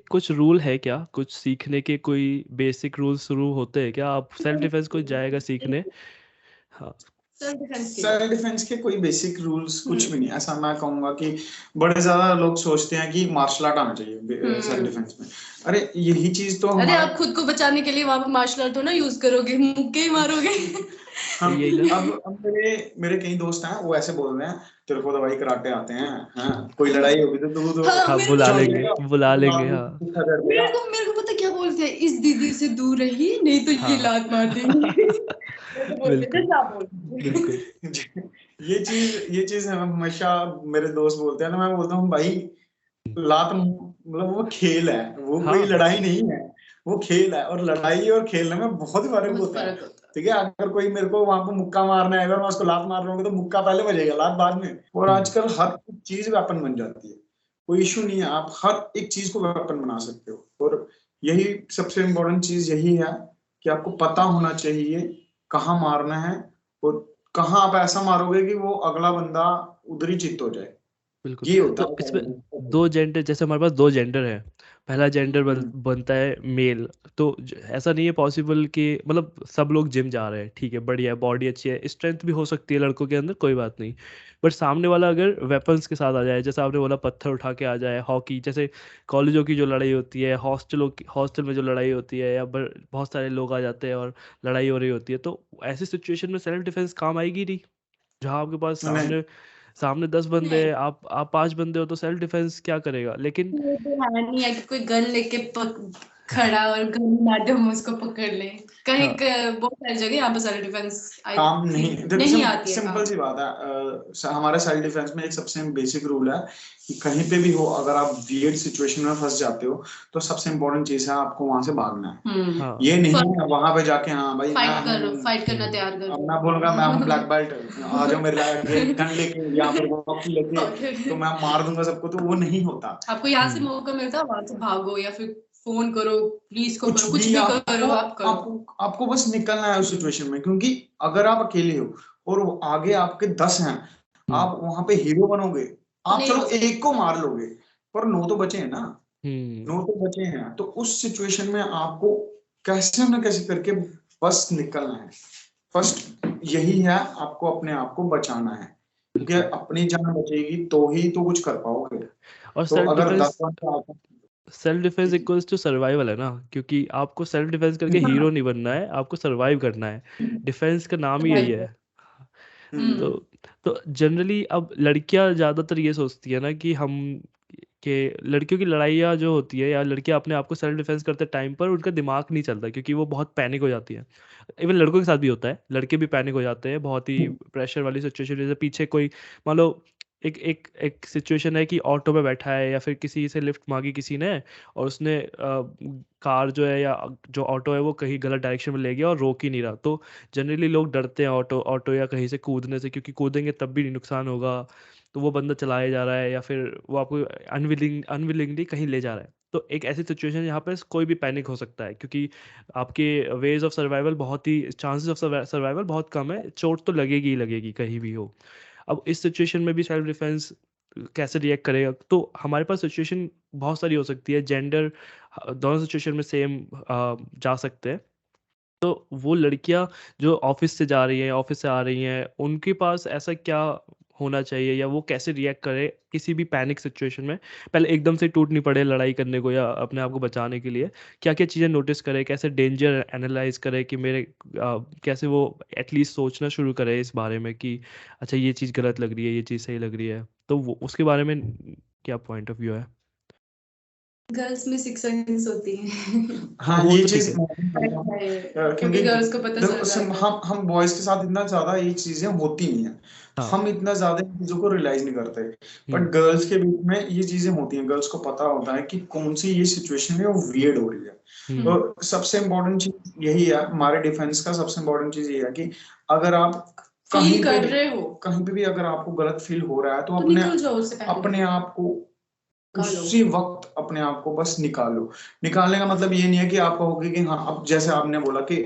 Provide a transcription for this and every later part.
कुछ रूल है क्या? कुछ सीखने के कोई बेसिक रूल्स शुरू होते हैं क्या? आप सेल्फ डिफेंस कोई जाएगा सीखने? हाँ। सेल्फ डिफेंस के कोई बेसिक रूल्स कुछ भी नहीं। ऐसा मैं कहूंगा कि बड़े ज्यादा लोग सोचते हैं कि मार्शल आर्ट आना चाहिए सेल्फ डिफेंस में। अरे यही चीज तो अरे आप खुद को बचाने के लिए वहां पे मार्शल आर्ट तो ना यूज करोगे, मुक्के ही मारोगे। हम यही ना। अब मेरे कई दोस्त हैं, वो ऐसे बोल रहे हैं तेरे को तो भाई कराटे आते हैं, हाँ कोई लड़ाई होगी तो तू हाँ, बुला लेंगे हाँ। मेरे को पता क्या बोलते हैं, इस दीदी से दूर रही नहीं तो ये लात मार देंगे। बिल्कुल। ये चीज हमेशा मेरे दोस्त बोलते हैं ना, मैं बोलता हूँ भाई लात मतलब वो खेल है, वो कोई लड़ाई नहीं है, वो खेल है। और लड़ाई और खेलने में बहुत फर्क होता है। ठीक है, अगर कोई मेरे को वहां पे मुक्का मारना है, अगर मैं उसको लात मार रहा हूँ तो मुक्का पहले बजेगा, लात बाद में। और आजकल हर चीज वेपन बन जाती है, कोई इशू नहीं है, आप हर एक चीज को वेपन बना सकते हो। और यही सबसे इम्पोर्टेंट चीज यही है कि आपको पता होना चाहिए कहाँ मारना है और कहाँ आप ऐसा मारोगे कि वो अगला बंदा उधर ही चित्त हो जाए। बिल्कुल। ये होता तो है इसमें दो जेंडर, जैसे हमारे पास दो जेंडर है, पहला जेंडर बनता है मेल। तो ऐसा नहीं है पॉसिबल कि मतलब सब लोग जिम जा रहे हैं, ठीक है, बढ़िया है, बॉडी अच्छी है, स्ट्रेंथ भी हो सकती है लड़कों के अंदर, कोई बात नहीं। बट सामने वाला अगर वेपन्स के साथ आ जाए, जैसे आपने बोला पत्थर उठा के आ जाए, हॉकी जैसे कॉलेजों की जो लड़ाई होती है, हॉस्टल में जो लड़ाई होती है, या बहुत सारे लोग आ जाते हैं और लड़ाई हो रही होती है, तो ऐसी सिचुएशन में सेल्फ डिफेंस काम आएगी नहीं। जहाँ आपके पास सामने 10 बंदे हैं, आप 5 बंदे हो, तो सेल्फ डिफेंस क्या करेगा? लेकिन ये तो है नहीं है कि कोई गन लेके खड़ा और गन मैडम उसको पकड़ ले। कहीं बहुत सारी जगह यहाँ पे सेल्फ डिफेंस काम नहीं आती है। सिंपल सी बात है, हमारे सेल्फ डिफेंस में एक सबसे बेसिक रूल है कि कहीं पे भी हो, अगर आप वियर्ड सिचुएशन में फंस जाते हो तो सबसे इम्पोर्टेंट चीज है आपको वहां से भागना है। ये नहीं है वहां पे जाके हाँ भाई फाइट करना तैयार करो। अब मैं बोलूंगा मैं हूँ ब्लैक बेल्ट, आ जाओ मेरे लिए गन लेके या फिर वॉकी लेके तो मैं मार दूंगा सबको, तो वो नहीं होता। आपको यहाँ से मौका मिलता है वहां से भागो या फिर फोन करो, पुलिस को करो, कुछ भी करो, आप करो। आपको बस निकलना है उस सिचुएशन में, क्योंकि अगर आप अकेले हो और आगे आपके 10 हैं, आप वहां पे हीरो बनोगे, आप चलो एक को मार लोगे पर 9 तो बचे हैं ना, 9 तो बचे हैं। तो उस सिचुएशन में आपको कैसे न कैसे करके बस निकलना है। फर्स्ट यही है, आपको अपने आप को बचाना है, क्योंकि अपनी जान बचेगी तो ही तो कुछ कर पाओगे। और तो अगर 10 self defence equals to survival है ना, क्योंकि आपको सेल्फ डिफेंस करके हीरो नहीं बनना है, आपको सर्वाइव करना है। डिफेंस का नाम ही यही है। तो जनरली अब लड़कियां ज़्यादातर ये सोचती है ना कि लड़कियों की लड़ाइयाँ जो होती है, या लड़कियां अपने आप को सेल्फ डिफेंस करते टाइम पर उनका दिमाग नहीं चलता, क्योंकि वो बहुत पैनिक हो जाती है। इवन लड़कों के साथ भी होता है, लड़के भी पैनिक हो जाते हैं बहुत ही प्रेशर वाली सिचुएशन, जैसे पीछे कोई मान लो एक एक एक सिचुएशन है कि ऑटो में बैठा है या फिर किसी से लिफ्ट मांगी किसी ने, और उसने कार जो है या जो ऑटो है वो कहीं गलत डायरेक्शन में ले गया और रोक ही नहीं रहा। तो जनरली लोग डरते हैं ऑटो या कहीं से कूदने से, क्योंकि कूदेंगे तब भी नुकसान होगा, तो वो बंदा चलाया जा रहा है या फिर वो आपको अनविलिंगली कहीं ले जा रहा है। तो एक ऐसी सिचुएशन है जहाँ पे कोई भी पैनिक हो सकता है, क्योंकि आपके वेज ऑफ सर्वाइवल बहुत ही, चांसेस ऑफ सर्वाइवल बहुत कम है, चोट तो लगेगी ही लगेगी कहीं भी हो। अब इस सिचुएशन में भी सेल्फ डिफेंस कैसे रिएक्ट करेगा? तो हमारे पास सिचुएशन बहुत सारी हो सकती है, जेंडर दोनों सिचुएशन में सेम जा सकते हैं। तो वो लड़कियां जो ऑफिस से जा रही हैं, ऑफिस से आ रही हैं, उनके पास ऐसा क्या होना चाहिए, या वो कैसे रिएक्ट करे किसी भी पैनिक सिचुएशन में? पहले एकदम से टूट नहीं पड़े लड़ाई करने को या अपने आप को बचाने के लिए, क्या क्या चीज़ें नोटिस करे, कैसे डेंजर एनालाइज करे कि कैसे वो एटलीस्ट सोचना शुरू करे इस बारे में कि अच्छा ये चीज़ गलत लग रही है, ये चीज़ सही लग रही है, तो वो उसके बारे में क्या पॉइंट ऑफ व्यू है? गर्ल्स में 6 सेंस होती है। हाँ वो ये तो चीज क्योंकि गर्ल्स को पता चल जाता है। हम बॉयज के साथ इतना ज्यादा ये चीजें होती नहीं है, हाँ। हम इतना ज्यादा इन चीजों को रियलाइज नहीं करते। बट गर्ल्स के बीच में ये चीजें होती हैं, गर्ल्स को पता होता है कि कौन सी ये सिचुएशन है वो वियर्ड हो रही है। तो सबसे इम्पोर्टेंट चीज यही है, हमारे डिफेंस का सबसे इम्पोर्टेंट चीज ये है कि अगर आप कहीं पे भी अगर आपको गलत फील हो रहा है तो अपने आप को उसी वक्त अपने आप को बस निकालो। निकालने का मतलब ये नहीं है कि आप कहोगे कि हाँ, अब जैसे आपने बोला कि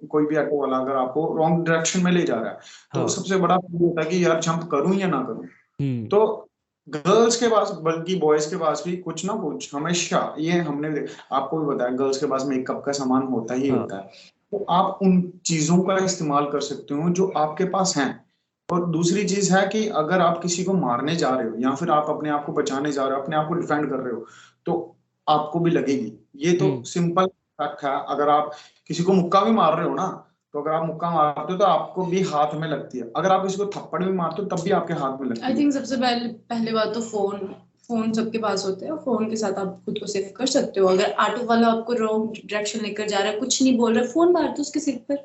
कोई भी ऑटो वाला अगर आपको रॉन्ग डायरेक्शन में ले जा रहा है तो सबसे बड़ा होता है कि यार जंप करूं या ना करूं। तो गर्ल्स के पास बल्कि बॉयज के पास भी कुछ ना कुछ हमेशा, ये हमने आपको भी बताया, गर्ल्स के पास मेकअप का सामान होता ही हाँ होता है। तो आप उन चीजों का इस्तेमाल कर सकते हो जो आपके पास हैं। और दूसरी चीज है कि अगर आप किसी को मारने जा रहे हो या फिर आप अपने आप को बचाने जा रहे हो, अपने आप को डिफेंड कर रहे हो, तो आपको भी लगेगी। ये तो सिंपल फैक्ट है। अगर आप किसी को मुक्का भी मार रहे हो ना, तो अगर आप मुक्का मारते हो तो आपको भी हाथ में लगती है। अगर आप किसी को थप्पड़ भी मारते हो तब भी आपके हाथ में लगती आई है। थिंक सबसे पहले बात तो फोन सबके पास होते हैं। फोन के साथ आप खुद को सेफ कर सकते हो। अगर ऑटो वाला आपको रॉन्ग डायरेक्शन लेकर जा रहा है, कुछ नहीं बोल रहा, फोन मार दो उसके सिर पर।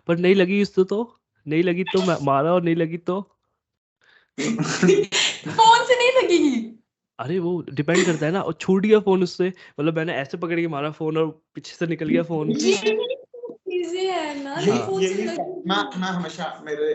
पर नहीं लगी इससे तो नहीं लगी तो मारा, और नहीं लगी तो फोन से नहीं लगेगी। अरे वो डिपेंड करता है ना, और छूट गया फोन उससे, मतलब मैंने ऐसे पकड़ के मारा फोन और पीछे से निकल गया फोन। ये चीजें है ना, यही फोन से यही लगेगी। मैं हमेशा मेरे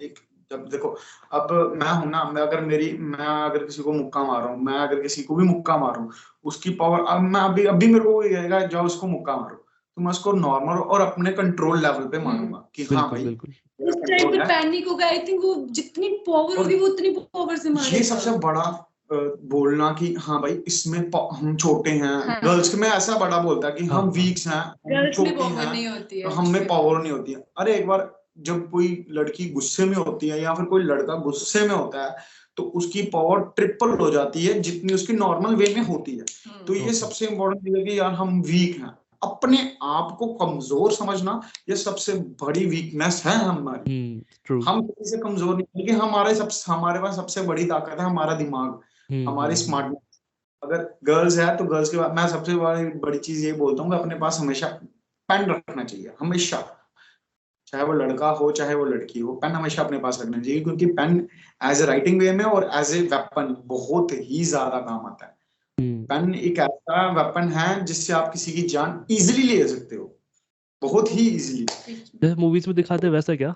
एक, जब देखो, अब मैं हूं ना, मैं अगर किसी को मुक्का मार रहा हूँ, मैं अगर किसी को भी मुक्का मार रहा हूँ, उसकी पावर, अब मैं अभी मेरे को ये कहेगा जाओ उसको मुक्का मारो, तो मैं उसको नॉर्मल और अपने कंट्रोल लेवल पे मारूंगा कि हाँ बिल्कुल भाई बिल्कुल। उस टाइम पे पैनिक होगा। आई थिंक वो जितनी पावर होगी वो उतनी पावर से मारेगा। ये सबसे बड़ा बोलना कि हाँ भाई इसमें हम छोटे हैं। हाँ। गर्ल्स में ऐसा बड़ा बोलता है कि हाँ, हम हाँ। वीक्स हैं, हम गर्ल्स में छोटी पावर नहीं हैं, होती तो है। हमें पावर नहीं होती है। अरे एक बार जब कोई लड़की गुस्से में होती है या फिर कोई लड़का गुस्से में होता है, तो उसकी पावर ट्रिपल हो जाती है जितनी उसकी नॉर्मल वे में होती है। तो ये Okay. सबसे इम्पोर्टेंट चीज है कि यार हम वीक हैं। अपने आप को कमजोर समझना ये सबसे बड़ी वीकनेस है हमारी। ट्रू। हम किसी से कमजोर नहीं, क्योंकि हमारे पास सबसे बड़ी ताकत है हमारा दिमाग, हमारी स्मार्टनेस। अगर गर्ल्स है तो गर्ल्स के बाद मैं सबसे बड़ी चीज ये बोलता हूँ कि अपने पास हमेशा पेन रखना चाहिए, हमेशा। चाहे वो लड़का हो चाहे वो लड़की हो, पेन हमेशा अपने पास रखना चाहिए, क्योंकि पेन एज ए राइटिंग वे में और एज ए वेपन बहुत ही ज्यादा काम आता है। पेन एक ऐसा वेपन है जिससे आप किसी की जान इजिली ले सकते हो, बहुत ही इजिली। जैसे मूवीज में दिखाते हैं वैसा क्या?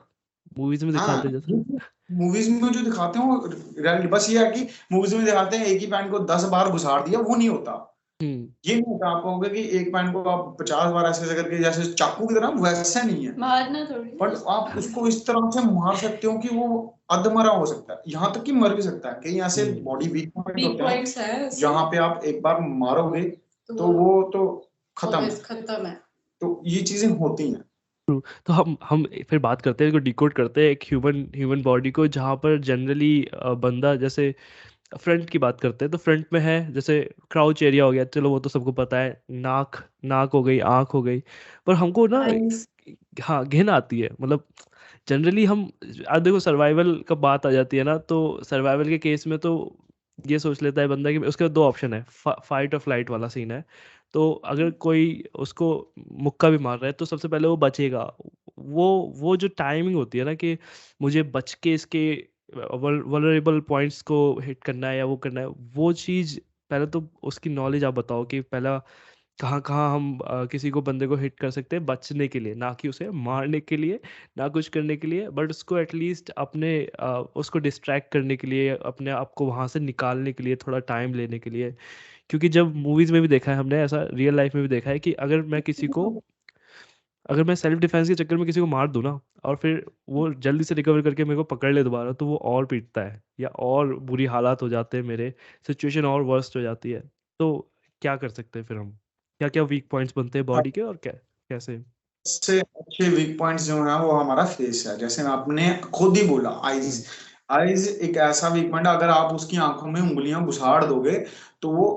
मूवीज में हाँ, दिखाते हैं जैसे? मूवीज में जो दिखाते हैं वो रियलिटी, बस ये है कि मूवीज में दिखाते हैं एक ही पैंट को 10 बार घुसाड़ दिया, वो नहीं होता। ये नहीं होता। आप कहोगे कि एक पैंट को आप 50 बार ऐसे करके, जैसे चाकू की तरह, वैसा नहीं है। मारना थोड़ी, बट आप उसको इस तरह से मार सकते हो कि वो अधमरा हो सकता है, यहाँ तक कि मर भी सकता है। कई ऐसे बॉडी वीक पॉइंट होते हैं जहाँ पे आप एक बार मारोगे तो वो तो खत्म है। तो ये चीजें होती हैं। तो हम फिर बात करते हैं, डिकोड करते हैं एक ह्यूमन बॉडी को, जहाँ पर जनरली बंदा, जैसे फ्रंट की बात करते हैं तो फ्रंट में है जैसे क्राउच एरिया हो गया, चलो वो तो सबको पता है, नाक नाक हो गई, आंख हो गई। पर हमको ना हाँ घिन आती है, मतलब जनरली हम आज देखो सर्वाइवल का बात आ जाती है ना, तो सर्वाइवल के केस में तो ये सोच लेता है बंदा कि उसके दो ऑप्शन है, फाइट और फ्लाइट वाला सीन है। तो अगर कोई उसको मुक्का भी मार रहा है तो सबसे पहले वो बचेगा। वो जो टाइमिंग होती है ना कि मुझे बच के इसके वल्नरेबल पॉइंट्स को हिट करना है या वो करना है, वो चीज़ पहले तो उसकी नॉलेज आप बताओ कि पहला कहाँ कहाँ हम किसी को बंदे को हिट कर सकते हैं बचने के लिए, ना कि उसे मारने के लिए, ना कुछ करने के लिए, बट उसको एटलीस्ट अपने उसको डिस्ट्रैक्ट करने के लिए, अपने आप को वहाँ से निकालने के लिए, थोड़ा टाइम लेने के लिए। क्योंकि जब मूवीज़ में भी देखा है हमने, ऐसा रियल लाइफ में भी देखा है कि अगर मैं सेल्फ डिफेंस के चक्कर में किसी को मार दूं ना, और फिर वो जल्दी से रिकवर करके मेरे को पकड़ ले दोबारा, तो वो और पीटता है या और बुरी हालात हो जाते हैं, मेरे सिचुएशन और वर्स्ट हो जाती है। तो क्या कर सकते हैं फिर हम? क्या क्या वीक पॉइंट्स बनते हैं बॉडी के, और क्या कैसे? सबसे अच्छे वीक पॉइंट्स जो है वो हमारा फेस है, जैसे आपने खुद ही बोला, आईज। आईज एक ऐसा वीक पॉइंट, अगर आप उसकी आंखों में उंगलियां घुसाड़ दोगे तो वो,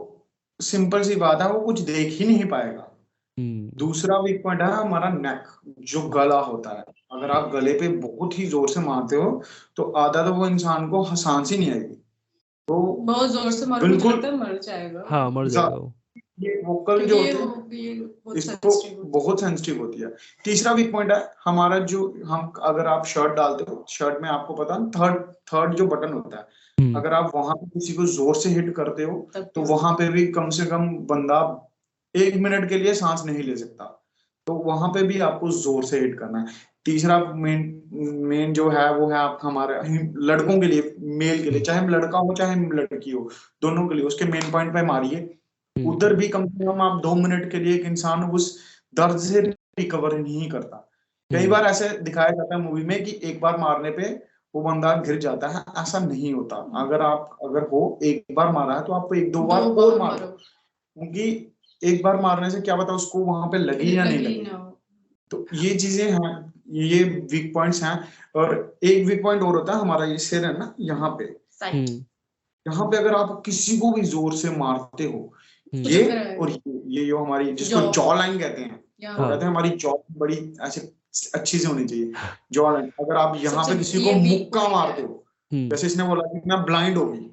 सिंपल सी बात है, वो कुछ देख ही नहीं पाएगा। दूसरा वीक पॉइंट है हमारा नेक, जो गला होता है। अगर आप गले पे बहुत ही जोर से मारते हो तो आधा तो वो इंसान को सांस ही नहीं आएगी। तो बहुत जोर से मारो, मुझे लगता है मर जाएगा। हाँ मर जाएगा वो। ये वोकल जो होती है इसको बहुत सेंसिटिव होती है। तीसरा वीक पॉइंट है हमारा, जो हम, अगर आप शर्ट डालते हो, शर्ट में आपको पता है थर्ड जो बटन होता है, अगर आप वहां पे किसी को जोर से हिट करते हो तो वहां पे भी कम से कम बंदा 1 मिनट के लिए सांस नहीं ले सकता। तो वहां पे भी आपको जोर से हिट करना है। तीसरा मेन जो है वो है आप हमारे लड़कों के लिए, मेल के लिए, चाहे लड़का हो चाहे लड़की हो, दोनों के लिए उसके मेन पॉइंट पे मारिए। उधर भी कम से कम आप 2 मिनट के लिए एक इंसान उस दर्द से रिकवर नहीं करता। कई बार ऐसे दिखाया जाता है मूवी में कि एक बार मारने पे वो बंदा गिर जाता है, ऐसा नहीं होता। अगर एक बार मारा है तो आपको 1-2 बार और मारो, क्योंकि एक बार मारने से क्या पता उसको वहां पे लगी या नहीं लगी। तो ये चीजें हैं, ये वीक पॉइंट्स हैं। और एक वीक पॉइंट और होता है हमारा, ये सिर है ना यहाँ पे, यहाँ पे अगर आप किसी को भी जोर से मारते हो, ये और ये जो हमारी जिसको जॉ लाइन कहते हैं, तो कहते हैं हमारी जॉ बड़ी ऐसे अच्छी से होनी चाहिए जॉ लाइन। अगर आप यहाँ पे किसी को मुक्का मारते हो, जैसे इसने बोला कि मैं ब्लाइंड हो गई,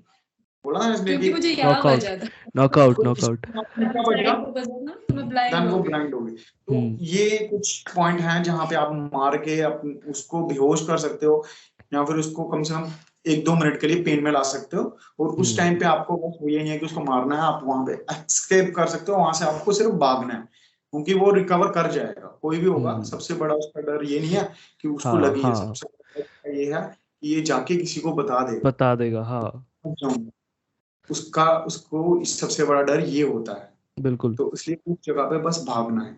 बोला ना इसने कि मुझे याद आ जाता नॉकआउट देन वो ब्लाइंड हो गई। तो ये कुछ पॉइंट हैं जहाँ पे आप मार के उसको बेहोश कर सकते हो, या फिर उसको कम से कम 1-2 मिनट के लिए पेन में ला सकते हो। और उस टाइम पे आपको बस ये नहीं है कि उसको मारना है, आप वहां पे एस्केप कर सकते हो, वहां से आपको सिर्फ भागना है, क्योंकि वो रिकवर कर जाएगा, कोई भी होगा। सबसे बड़ा उसका डर ये नहीं है कि उसको लगी है, सबसे बड़ा ये है कि ये जाके किसी को बता देगा। उसको सबसे बड़ा डर ये होता है, बिल्कुल। तो इसलिए उस जगह पे बस भागना है।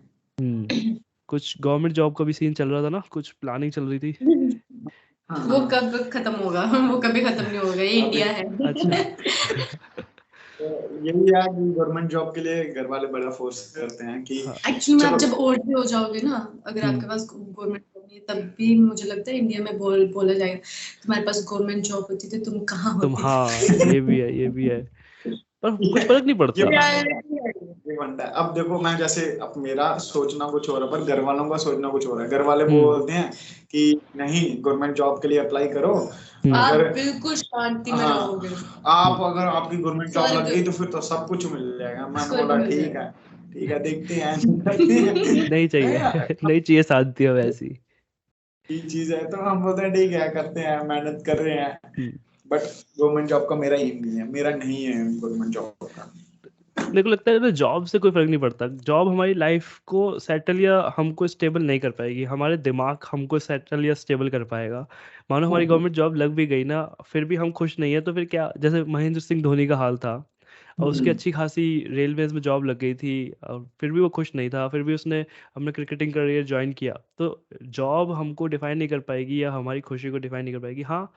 कुछ गवर्नमेंट जॉब का भी सीन चल रहा था ना, कुछ प्लानिंग चल रही थी। वो कब खत्म होगा? वो कभी खत्म नहीं होगा, ये इंडिया है। अच्छा। तो यही है कि गवर्नमेंट जॉब के लिए घर वाले बड़ा फोर्स करते हैं कि एक्चुअली में आप जब ओल्ड हो जाओगे ना, अगर आपके पास गवर्नमेंट जॉब नहीं है, तब भी मुझे लगता है इंडिया में बोला जाएगा तुम्हारे पास गवर्नमेंट जॉब होती तो तुम कहाँ होते। हाँ, ये भी है पर कुछ फर्क नहीं पड़ता। ये बनता है। अब देखो, मैं जैसे अब मेरा सोचना कुछ और है, पर घर वालों का सोचना कुछ और है। घर वाले बोलते हैं कि नहीं, गवर्नमेंट जॉब के लिए अप्लाई करो, आप बिल्कुल शांति में रहोगे। आप अगर आपकी गवर्नमेंट जॉब लग गई तो फिर तो सब कुछ मिल जाएगा। मैंने बोला ठीक है देखते हैं। नहीं चाहिए शांति है वैसी चीज है, तो हम बोलते हैं ठीक है, करते हैं, मेहनत कर रहे हैं। बट गवर्नमेंट जॉब का मेरा एम नहीं है, मेरा नहीं है गवर्नमेंट जॉब का। मेरे को लगता है ना, जॉब से कोई फर्क नहीं पड़ता। जॉब हमारी लाइफ को सेटल या हमको स्टेबल नहीं कर पाएगी, हमारे दिमाग हमको सेटल या स्टेबल कर पाएगा। मानो हमारी गवर्नमेंट जॉब लग भी गई ना, फिर भी हम खुश नहीं है, तो फिर क्या, जैसे महेंद्र सिंह धोनी का हाल था, और उसकी अच्छी खासी रेलवेज में जॉब लग गई थी, और फिर भी वो खुश नहीं था, फिर भी उसने अपना क्रिकेटिंग करियर ज्वाइन किया। तो जॉब हमको डिफाइन नहीं कर पाएगी या हमारी खुशी को डिफाइन नहीं कर पाएगी। हाँ,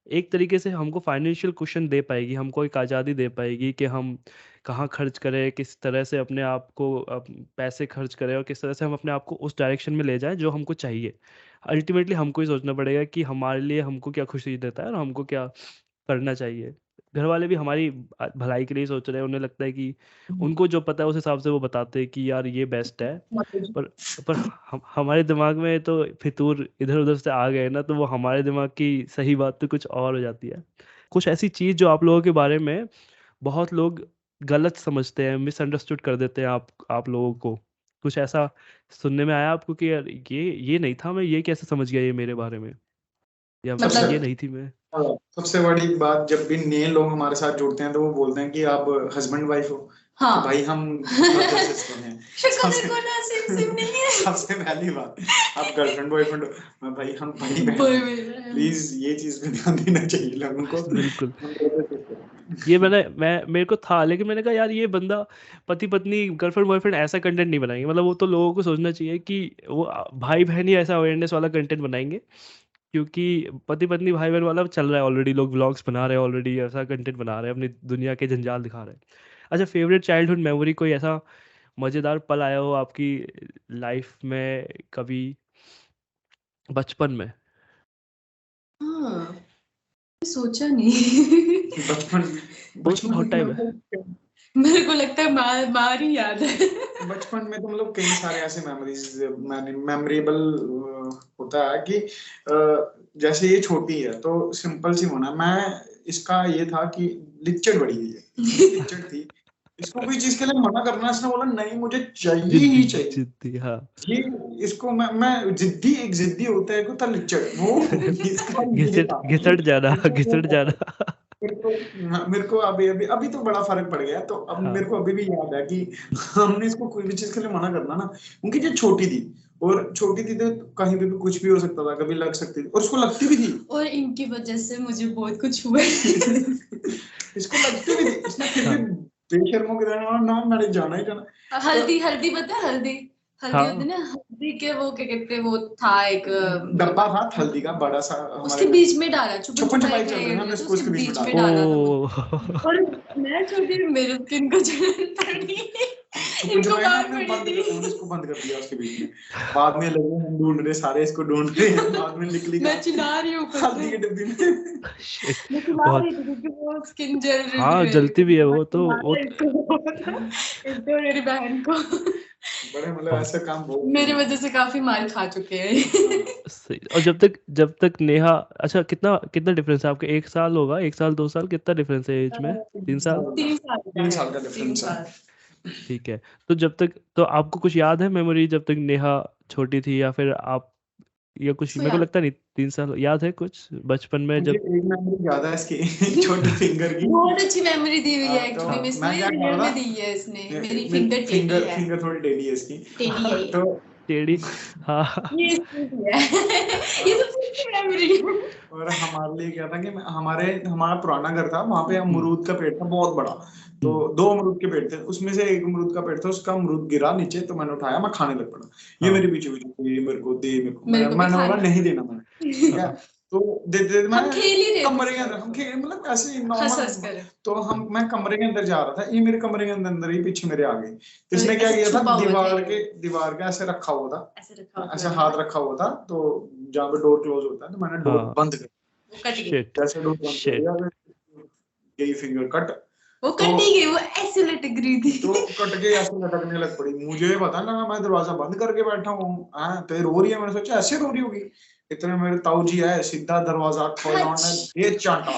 एक तरीके से हमको फाइनेंशियल कुशन दे पाएगी, हमको एक आज़ादी दे पाएगी कि हम कहाँ खर्च करें, किस तरह से अपने आप को पैसे खर्च करें, और किस तरह से हम अपने आप को उस डायरेक्शन में ले जाएं जो हमको चाहिए। अल्टीमेटली हमको ही सोचना पड़ेगा कि हमारे लिए हमको क्या खुशी देता है और हमको क्या करना चाहिए। घर वाले भी हमारी भलाई के लिए सोच रहे हैं, उन्हें लगता है कि उनको जो पता है उस हिसाब से वो बताते हैं कि यार ये बेस्ट है। पर हमारे दिमाग में तो फितूर इधर उधर से आ गए ना, तो वो हमारे दिमाग की सही बात तो कुछ और हो जाती है। कुछ ऐसी चीज़ जो आप लोगों के बारे में बहुत लोग गलत समझते हैं, मिसअंडरस्टूड कर देते हैं आप लोगों को। कुछ ऐसा सुनने में आया आपको कि यार ये नहीं था, मैं ये कैसे समझ गया ये मेरे बारे में, या मतलब ये नहीं थी मैं। सबसे बड़ी बात, जब भी नए लोग हमारे साथ जुड़ते हैं तो वो बोलते हैं कि आप हस्बैंड वाइफ हो। हाँ। तो भाई हम हैं। सबसे पहली बात, आप गर्लफ्रेंड बॉयफ्रेंड हो, मैं भाई हम भाई बहन। प्लीज ये चीज पे ध्यान देना चाहिए लोगों को। बिल्कुल। ये मेरे को था, लेकिन मैंने कहा यार ये बंदा पति पत्नी गर्लफ्रेंड बॉयफ्रेंड ऐसा कंटेंट नहीं बनाएंगे। मतलब वो तो लोगों को सोचना चाहिए कि वो भाई बहन ही ऐसा अवेयरनेस वाला कंटेंट बनाएंगे, क्योंकि पति पत्नी भाई बहन वाला चल रहा है ऑलरेडी, लोग व्लॉग्स बना रहे हैं ऑलरेडी, ऐसा कंटेंट बना रहे हैं, अपनी दुनिया के जंजाल दिखा रहे हैं। अच्छा, फेवरेट चाइल्डहुड मेमोरी, कोई ऐसा मज़ेदार पल आया हो आपकी लाइफ में कभी बचपन में? हाँ, सोचा नहीं। बचपन बहुत टाइम है। मेरे को लगता है मार ही याद है। बचपन में तो मतलब कई सारे ऐसे मेमोरेबल होता है कि जैसे ये छोटी है तो सिंपल सी होना। मैं इसका ये था कि लिच्चड़ बड़ी हुई है, लिच्चड़ थी, इसको कोई चीज के लिए मना करना, इसने बोला नहीं मुझे चाहिए ही चाहिए। जिद्दी, हाँ। ये इसको मैं एक जिद्दी होता है को था लिच्चड़, वो घिसट जाना। मेरे को अभी तो बड़ा फर्क पड़ गया। तो अब मेरे को अभी भी याद है कि हमने इसको कोई भी चीज के लिए मना करना ना, क्योंकि ये छोटी थी, और छोटी थी तो कहीं पे भी कुछ भी हो सकता था, कभी लग सकती थी, और उसको लगती भी थी, और इनकी वजह से मुझे बहुत कुछ हुआ। इसको लगती भी थी, इसने फिर भी बेशर्मों के नाम मैंने जाना ही जाना। हल्दी पता है? हल्दी हल्दी हाँ। होती ना, हल्दी के वो क्या कहते हैं, वो था एक डब्बा था हल्दी का बड़ा सा, उसके बीच में डाला, छुपन छुपाई छुपाई चल रही है, तो उसको उसके बीच बीच में में डाला था वो। ओ और मैं छोटी, मेरे स्किन को जलन पड़ी, छुपन इनको छुपाई मार हमने पड़ी थी। हमने इसको बंद कर दिया उसके बीच में। बाद में लगे हम ढूंढ रहे, सारे इसको ढूंढ रहे हैं, बाद में निकली मैं चिल्ला रही हूँ ऊपर हल्दी से, के डिब्बे में। शिट, मैं चिल्ला बहुत। रही थी क्योंकि वो स्किन जल रही थी हाँ मेरी, जलती भी है वो तो, मारा इसको मेरी बहन को। बड़े मतलब बहुत ऐसे काम बहुत मेरी वजह से काफी मार खा चुके हैं। सही। और जब तक नेहा, अच्छा कितना कितना डिफरेंस है आपके? 1 साल होगा, 1 साल 2 साल, कितना डिफरेंस है एज में? 3 साल? 3 साल का 3 साल है, का 3 डिफरेंस है। साल। ठीक है। तो जब तक, तो आपको कुछ याद है मेमोरी जब तक नेहा छोटी थी, या फिर आप, या कुछ? उसको मेरे को याद, लगता नहीं 3 साल याद है कुछ बचपन में मुझे जब। एक मेमोरी याद है इसकी छोटी फिंगर की। बहुत अच्छी मेमोरी दी हुई है तो एक्चुअली में, मैं इसने क्या रियल कर रहा में दी है इसने। मेरी मेरी फिंगर टेढ़ी है, फिंगर थोड़ी टेढ़ी है इसकी। टेढ़ी है ये। तो टेढ़ी, हाँ। ये इसकी है। ये सबसे अच्छी मेमोरी है। और हमारे लिए क्या था कि हमारा पुराना घर था, वहां पे अमरूद का पेड़ था बहुत बड़ा। तो 2 अमरूद के पेड़ थे, उसमें से एक अमरूद का पेड़ था, उसका अमरूद गिरा नीचे, तो मैंने उठाया, मैं खाने लग पड़ा। ये हाँ। मेरे पीछे पीछे, ये मेरे को दे, मेरे को मेरे को भी मैंने बोला खाना नहीं देना मैंने, ठीक है। हाँ। तो दे दे मैं हम खेल ही रहे थे कमरे के अंदर, सिर्फ, हम खेल मतलब ऐसे ही हंस हंस नॉर्मल। कर। तो मैं कमरे के अंदर जा रहा था, ये मेरे कमरे के अंदर ही पीछे मेरे आ गई। तो इसने क्या ऐसे किया था, छुपा हुआ था दीवार के ऐसे रखा हुआ था, ऐसे रखा हुआ ऐसे था, हाथ रखा हुआ था, तो जहाँ पे डोर क्लोज होता है, तो मैंने डोर हाँ। बंद कर, वो कट गई, शिट, जैसे डोर बंद कर शिट। दिया, गई फिंगर कट। वो तो कट ही गई, वो ऐसे लटक रही थी। तो कट के ऐसे लटकने लग पड़ी, मुझे पता लगा मैं दरवाजा बंद करके बैठा हूँ, तो रो रही है, मैंने सोचा ऐसे रो रही होगी। इतने मेरे ताऊ जी आए, सीधा दरवाजा खोला, उन्होंने ये चांटा,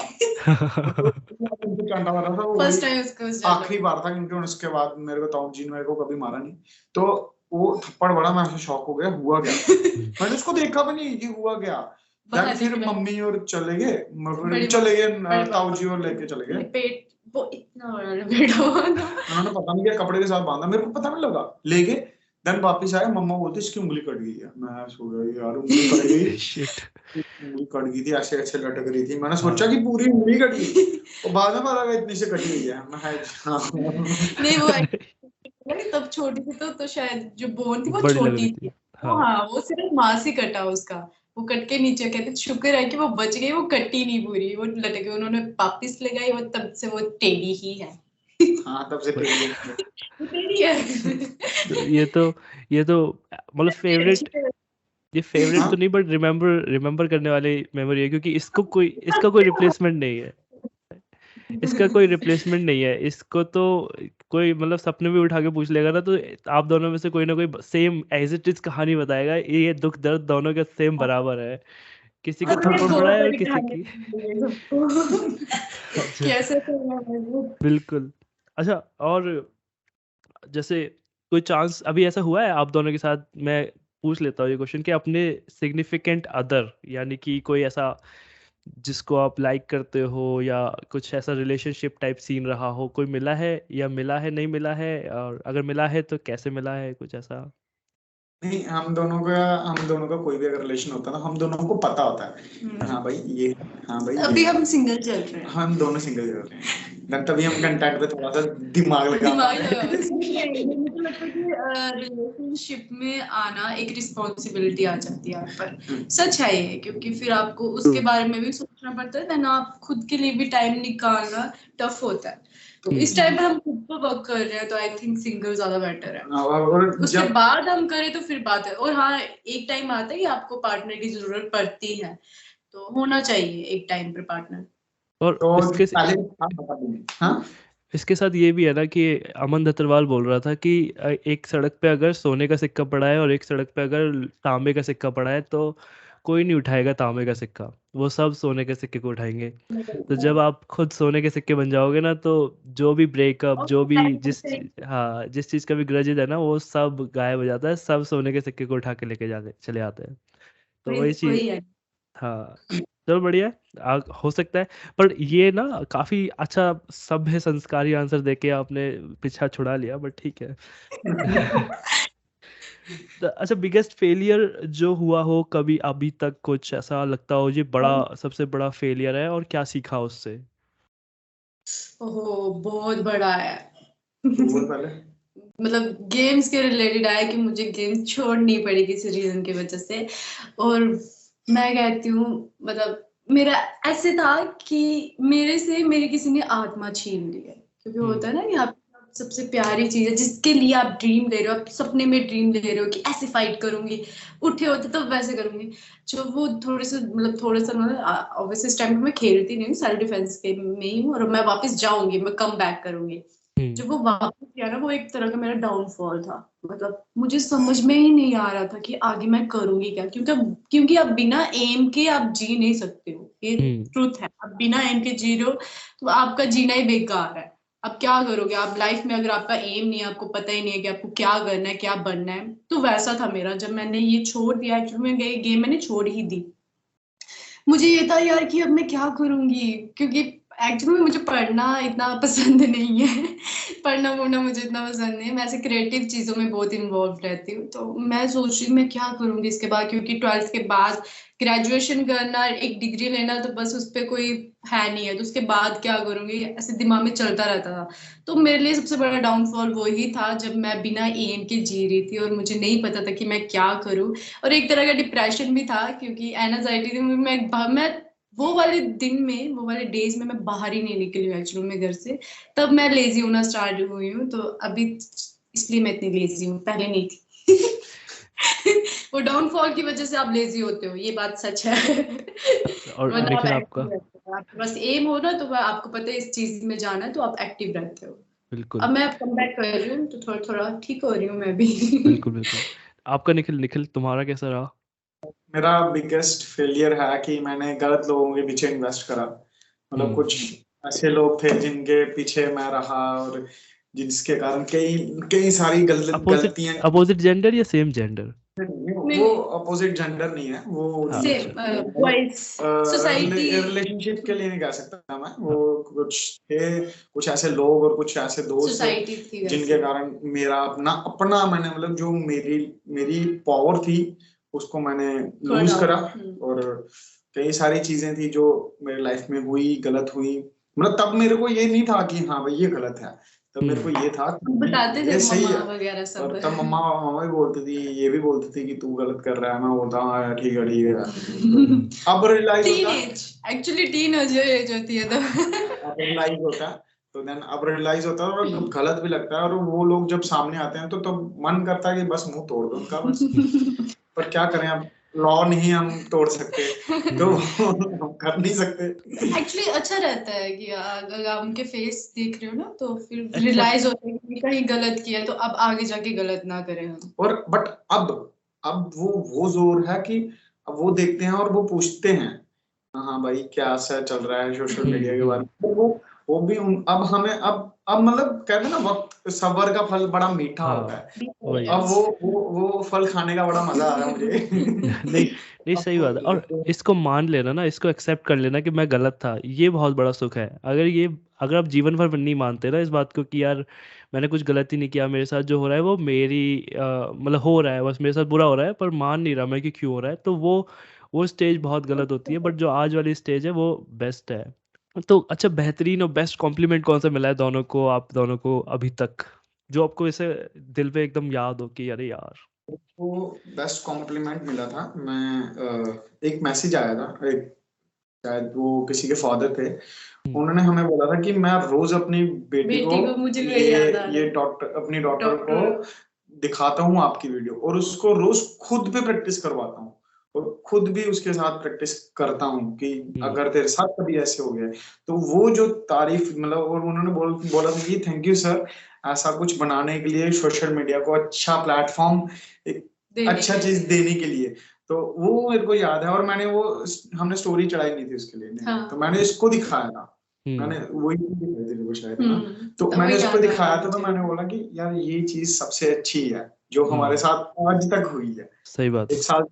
चांटा मारा था वो, फर्स्ट टाइम उसको उस आखिरी बार था, क्योंकि उसके बाद मेरे को ताऊ जी ने मेरे को कभी मारा नहीं। तो वो थप्पड़ बड़ा, मैं ऐसे शॉक हो गया, हुआ क्या? मैंने उसको देखा भी नहीं, ये हुआ क्या। बाहर फिर निकला। मम्मी और चले गए, बड़े ताऊ जी और लेके चले गए। पेट वो इतना बड़ा लपेटा हुआ था। उन्होंने पता नहीं क्या कपड़े के साथ बांधा, मेरे को पता नहीं लगा, ले गए। देन वापस आए, मम्मा बोलती इसकी उंगली कट गई है। मैं सो गया, यार उंगली कट गई, शिट। उंगली कट गई थी, ऐसे ऐसे लटक रही थी, मैंने हाँ। सोचा कि पूरी उंगली कट गई, और बाद में पता लगा इतनी से कटी हुई है। मैं नहीं वो तब छोटी थी, तो शायद जो बोन थी वो बड़ी लग छोटी रही थी। थी। हाँ। हाँ, वो सिर्फ माँ से कटा उसका, वो कट के नीचे, कहते शुक्र है कि वो बच गई, वो कटी नहीं पूरी, वो लटक गई, उन्होंने वापिस लगाई, वो तब से वो टेढ़ी ही है। हाँ, तब से टेढ़ी है। वो टेढ़ी है। तो ये तो मतलब फेवरेट, ये फेवरेट हाँ तो नहीं, बट रिमेम्बर करने वाली मेमोरी है, क्योंकि इसका कोई रिप्लेसमेंट नहीं है। इसका कोई रिप्लेसमेंट नहीं है। इसको तो कोई मतलब सपने भी उठा के पूछ लेगा ना, तो आप दोनों में से कोई ना कोई सेम एज इट इज कहानी बताएगा। ये दुख दर्द दोनों के सेम बराबर है। किसी का हमने थप्पड़ पड़ा बहुत है और सारी किसी कहानियां की। सुनी है सबको। अच्छा। कैसे करना है वो। बिल्कुल। अच्छा, और जैसे कोई चांस अभी ऐसा हुआ है आप दोनों के साथ, मैं पूछ लेता हूँ ये क्वेश्चन, कि अपने सिग्निफिकेंट अदर, यानी कि कोई ऐसा जिसको आप लाइक करते हो, या कुछ ऐसा रिलेशनशिप टाइप सीन रहा हो, कोई मिला है, या मिला है, नहीं मिला है, और अगर मिला है तो कैसे मिला है, कुछ ऐसा? नहीं, हम दोनों का कोई भी अगर रिलेशन होता है ना, हम दोनों को पता होता है, हाँ भाई ये, हाँ भाई अभी ये, हम सिंगल चल रहे हैं। हम दोनों सिंगल चल रहे हैं, तभी हम कंटेंट पे थोड़ा सा दिमाग लगा पा दिमाग रहे लगा, हैं। मुझे लगता है कि रिलेशनशिप में आना एक रिस्पॉन्सिबिलिटी आ जाती है आप पर। सच है ये, क्योंकि फिर आपको उसके बारे में भी सोचना पड़ता है, देन आप खुद के लिए भी टाइम निकालना टफ होता है। तो इस टाइम पर हम खुद पर वर्क कर रहे हैं, तो आई थिंक सिंगल ज्यादा बेटर है। और उसके बाद हम करें तो फिर बात है। और हाँ, एक टाइम आता है कि आपको पार्टनर की जरूरत पड़ती है, तो होना चाहिए एक टाइम पर पार्टनर। और तो इसके पहले आप बता देंगे, हाँ इसके साथ ये भी है ना कि अमन दत्तरवाल बोल रहा था कि एक सड़क पे अगर सोने का सिक्का पड़ा है और एक सड़क पे अगर तांबे का सिक्का पड़ा है, तो कोई नहीं उठाएगा तांबे का सिक्का, वो सब सोने के सिक्के को उठाएंगे। तो जब आप खुद सोने के सिक्के बन जाओगे ना, तो जो भी ब्रेकअप, जो भी जिस चीज़ का भी ग्रजेज है ना, वो सब गायब हो जाता है, सब सोने के सिक्के को उठा के लेके जाते चले आते हैं। तो वही चीज़। वही है। हाँ, चलो बढ़िया है। हो सकता है, पर ये ना काफी अच्छा सभ्य संस्कारी आंसर देके आपने पीछा छुड़ा लिया, बट ठीक है। तो अच्छा, बिगेस्ट फेलियर जो हुआ हो कभी अभी तक, कुछ ऐसा लगता हो ये बड़ा, सबसे बड़ा फेलियर है, और क्या सीखा उससे? ओहो, बहुत बड़ा है। बोल पहले। मतलब गेम्स के रिलेटेड आया कि मुझे गेम छोड़नी पड़ी किसी रीजन की वजह से। और मैं कहती हूँ मतलब मेरा ऐसे था कि मेरे से मेरी किसी ने आत्मा छीन ली है, क्योंकि होता है ना कि आप सबसे प्यारी चीज है जिसके लिए आप ड्रीम ले रहे हो, आप सपने में ड्रीम ले रहे हो कि ऐसे फाइट करूंगी, उठे होते तो वैसे करूंगी। जो वो थोड़ा सा मतलब ऑब्वियसली इस टाइम पे मैं खेलती नहीं हूँ, सेल्फ डिफेंस के में ही हूँ, और मैं वापस जाऊंगी, मैं कम बैक करूंगी। जब वो वापस किया ना, वो एक तरह का मेरा डाउनफॉल था। मतलब मुझे समझ में ही नहीं आ रहा था कि आगे मैं करूंगी क्या, क्योंकि आप बिना एम के आप जी नहीं सकते हो, ये ट्रुथ है। आप बिना एम के जी रहे हो तो आपका जीना ही बेकार है। अब क्या करोगे आप लाइफ में, अगर आपका एम नहीं है, आपको पता ही नहीं है कि आपको क्या करना है, क्या बनना है। तो वैसा था मेरा जब मैंने ये छोड़ दिया। एक्चुअली मैं गेम मैंने छोड़ ही दी। मुझे ये था यार कि अब मैं क्या करूंगी, क्योंकि एक्चुअली मुझे पढ़ना इतना पसंद नहीं है। पढ़ना वढ़ना मुझे इतना पसंद नहीं है। मैं ऐसे क्रिएटिव चीजों में बहुत इन्वॉल्व रहती हूँ। तो मैं सोच रही हूँ मैं क्या करूंगी इसके बाद, क्योंकि 12th के बाद ग्रेजुएशन करना, एक डिग्री लेना, तो बस उस पर कोई है नहीं है। तो उसके बाद क्या करूंगी, ऐसे दिमाग में चलता रहता था। तो मेरे लिए सबसे बड़ा डाउनफॉल वही था जब मैं बिना एम के जी रही थी और मुझे नहीं पता था कि मैं क्या करूं। और एक तरह का डिप्रेशन भी था, क्योंकि एनजाइटी थी। मैं वो वाले दिन में, वो वाले डेज में मैं बाहर ही नहीं निकली हूँ एक्चुअली में घर से। तब मैं लेजी होना स्टार्ट हुई हूँ। तो अभी इसलिए मैं इतनी लेजी हूँ, पहले नहीं थी। वो डाउनफॉल की वजह से आप लेजी होते हो, ये बात सच है। और वरना आप निखिल एक्टिव आपका रहते हो, आपके पास एम हो ना, तो आपको पता है इस चीज में जाना है, तो आप एक्टिव रहते हो। बिल्कुल अब मैं कम बैक कर रही हूँ, तो थोड़ा थोड़ा ठीक हो रही हूँ मैं भी। बिल्कुल बिल्कुल आपका निखिल तुम्हारा कैसा रहा? मेरा बिगेस्ट फेलियर है कि मैंने गलत लोगों के पीछे इन्वेस्ट करा। मतलब कुछ ऐसे लोग थे जिनके पीछे मैं रहा, और जिसके कारण कई कई सारी गलतियां। अपोजिट जेंडर या सेम जेंडर? वो अपोजिट जेंडर नहीं है, वो हाँ, सेम बॉयज सोसाइटी। रिलेशनशिप के लिए नहीं कह सकता मैं। वो कुछ थे, कुछ ऐसे लोग और कुछ ऐसे दोस्त सोसाइटी थी जिनके कारण मेरा अपना अपना मैंने मतलब जो मेरी मेरी पावर थी उसको मैंने लूज करा। और कई सारी चीजें थी जो मेरी लाइफ में हुई, गलत हुई। मतलब तब मेरे को ये नहीं था कि हाँ भाई ये गलत है, तब मेरे को ये था कि बताते थे ये सही मम्मा है। वगैरह सब। और तब मम्मा मम्मा भी बोलती थी, ये भी बोलती थी कि तू गलत कर रहा है। मैं बोलता हाँ यार ठीक है ठीक है। अब रियलाइज होता है, एक्चुअली टीन एज होती है तो। अब रियलाइज होता है, तो देन अब रियलाइज होता है और गलत भी लगता है। और वो लोग जब सामने आते हैं तो मन करता है कि बस मुंह तोड़ दो उनका बस। पर क्या करें, अब लॉ नहीं हम तोड़ सकते, तो हम कर नहीं सकते। एक्चुअली अच्छा रहता है कि अगर आप उनके फेस देख रहे हो ना, तो फिर अच्छा। रियलाइज होता है कि कहीं गलत किया, तो अब आगे जाके गलत ना करें हम। और बट अब वो जोर है कि अब वो देखते हैं और वो पूछते हैं हाँ भाई क्या सा चल रहा है सोशल मीडिया के बारे में। तो वो भी अब हमें अब मतलब कहते हैं ना, वक्त सब्र का फल बड़ा मीठा होता है। वही अब वो फल खाने का बड़ा मजा आ रहा है मुझे। नहीं नहीं सही बात है। और इसको मान लेना ना, इसको एक्सेप्ट कर लेना कि मैं गलत था, ये बहुत बड़ा सुख है। अगर आप जीवन भर नहीं मानते ना इस बात को कि यार मैंने कुछ गलती नहीं किया, मेरे साथ जो हो रहा है वो मेरी मतलब हो रहा है, बस मेरे साथ बुरा हो रहा है, पर मान नहीं रहा मैं कि क्यों हो रहा है, तो वो स्टेज बहुत गलत होती है। बट जो आज वाली स्टेज है वो बेस्ट है। तो अच्छा, बेहतरीन और बेस्ट कॉम्प्लीमेंट कौन सा मिला है दोनों को, आप दोनों को अभी तक, जो आपको ऐसे दिल पे एकदम याद हो कि अरे यार? वो बेस्ट कॉम्प्लीमेंट मिला था। एक मैसेज आया था, एक शायद वो किसी के फादर थे। उन्होंने हमें बोला था कि मैं रोज अपनी बेटी को मुझे ये अपनी डॉटर को दिखाता हूँ आपकी वीडियो, और उसको रोज खुद पे प्रैक्टिस करवाता हूँ, और खुद भी उसके साथ प्रैक्टिस करता हूँ कि अगर तेरे साथ कभी ऐसे हो गया। तो वो जो तारीफ मतलब, और उन्होंने बोला था कि थैंक यू सर, ऐसा कुछ बनाने के लिए, सोशल मीडिया को अच्छा प्लेटफॉर्म, एक अच्छा चीज देने के लिए। तो वो मेरे को याद है। और हमने स्टोरी चढ़ाई नहीं थी उसके लिए, तो मैंने इसको दिखाया था। मैंने वही दिखाई थी वो शायद ना। तो मैंने इसको दिखाया था, तो मैंने बोला कि यार ये चीज सबसे अच्छी है जो हमारे साथ आज तक हुई है। सही बात। 1 साल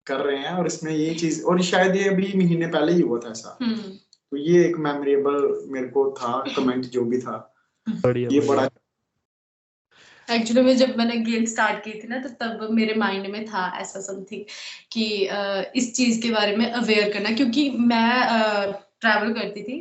कर रहे हैं और इसमें ये चीज, और शायद ये अभी महीने पहले ही हुआ था ऐसा। तो ये एक मेमोरेबल मेरे को था कमेंट जो भी था। ये बड़ा एक्चुअली में जब मैंने गेम स्टार्ट की थी ना, तो तब मेरे माइंड में था ऐसा समथिंग कि इस चीज के बारे में अवेयर करना, क्योंकि मैं ट्रैवल करती थी।